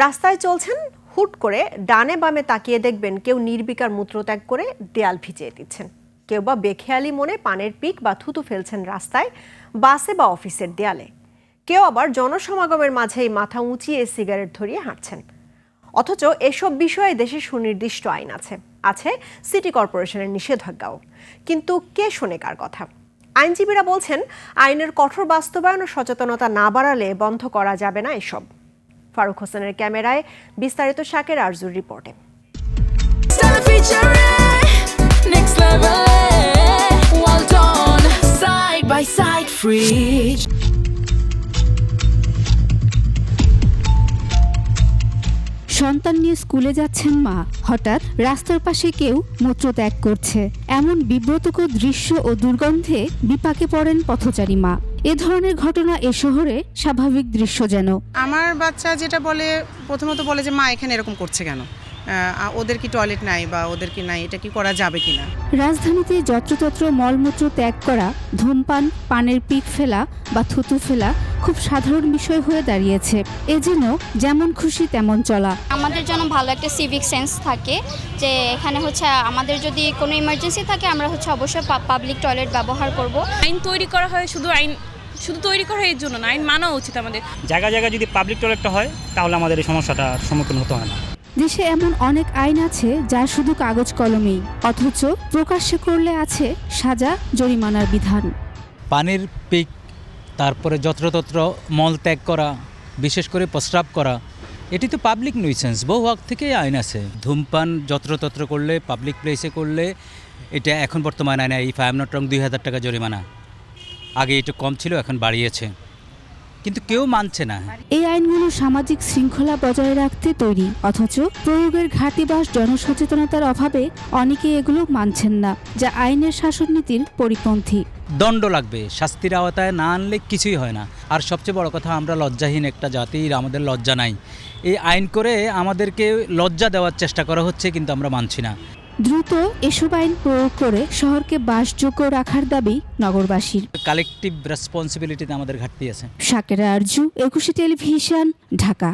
রাস্তায় চলছেন, হুট করে ডানে বামে তাকিয়ে দেখবেন কেউ নির্বিকার মূত্রত্যাগ করে দেয়াল ভিজিয়ে দিচ্ছেন, কেউ বা বেখেয়ালি মনে পানের পিক বা থুতু ফেলছেন রাস্তায়, বাসে বা অফিসের দেয়ালে। কেউ আবার জনসমাগমের মাঝেই মাথা উঁচিয়ে সিগারেট ধরিয়ে হাঁটছেন। অথচ এসব বিষয়ে দেশে সুনির্দিষ্ট আইন আছে, আছে সিটি কর্পোরেশনের নিষেধাজ্ঞাও। কিন্তু কে শোনে কার কথা? আইনজীবীরা বলছেন, আইনের কঠোর বাস্তবায়ন ও সচেতনতা না বাড়ালে বন্ধ করা যাবে না এসব। ফারুক হোসেনের ক্যামেরায় বিস্তারিত শাকের আরজুর রিপোর্টে। সন্তান নিয়ে স্কুলে যাচ্ছেন মা, হঠাৎ রাস্তার পাশে কেউ মূত্রত্যাগ করছে। এমন বিব্রতকর দৃশ্য ও দুর্গন্ধে বিপাকে পড়েন পথচারী মা। এ ধরনের ঘটনা এ শহরে স্বাভাবিক দৃশ্য যেন। আমার বাচ্চা যেটা বলে, প্রথমত বলে যে মা এখানে এরকম করছে কেন, ওদের কি টয়লেট নাই বা ওদের কি নাই, এটা কি করা যাবে কিনা। রাজধানীতে যত্রতত্র মলমূত্র ত্যাগ করা, ধূমপান, পানের পিক ফেলা বা থুতু ফেলা খুব সাধারণ বিষয় হয়ে দাঁড়িয়েছে। এ যেন যেমন খুশি তেমন চলা। আমাদের জন্য ভালো একটা সিভিক সেন্স থাকে যে এখানে আমাদের যদি কোনো ইমার্জেন্সি থাকে আমরা অবশ্যই পাবলিক টয়লেট ব্যবহার করব। আইন তৈরি করা হয় শুধু তৈরি করা এর জন্য না, আইন মানা উচিত আমাদের। জায়গায় জায়গায় যদি পাবলিক টয়লেটটা হয় তাহলে আমাদের এই সমস্যাটার সম্মুখীন হতে হয় না। দেশে এমন অনেক আইন আছে যা শুধু কাগজ কলমেই, অথচ প্রকাশ্যে করলে আছে সাজা, জরিমানার বিধান। পানির পিক, তারপরে যত্রতত্র মল ত্যাগ করা, বিশেষ করে প্রস্রাব করা, এটি তো পাবলিক নিউসেন্স। বহু আগ থেকেই আইন আছে। ধূমপান যত্রতত্র করলে, পাবলিক প্লেসে করলে, এটা এখন বর্তমানে আইন, if I am not wrong 2000 টাকা জরিমানা। আগে এটা কম ছিল, এখন বাড়িয়েছে, কিন্তু কেউ মানছে না। এই আইনগুলো সামাজিক শৃঙ্খলা বজায় রাখতে তৈরি, অথচ প্রয়োগের ঘাটতি বা জনসচেতনতার অভাবে অনেকে এগুলো মানছেন না, যা আইনের শাসননীতির পরিপন্থী। দণ্ড লাগবে, শাস্তির আওতায় না আনলে কিছুই হয় না। আর সবচেয়ে বড় কথা, আমরা লজ্জাহীন একটা জাতির, আমাদের লজ্জা নাই। এই আইন করে আমাদেরকে লজ্জা দেওয়ার চেষ্টা করা হচ্ছে, কিন্তু আমরা মানছি না। দ্রুত এসব আইন প্রয়োগ করে শহরকে বাসযোগ্য রাখার দাবি নগরবাসীর। কালেকটিভ রেসপন্সিবিলিটিতে আমাদের ঘাটতি আছে। শাকেরা আরজু, একুশে টেলিভিশন, ঢাকা।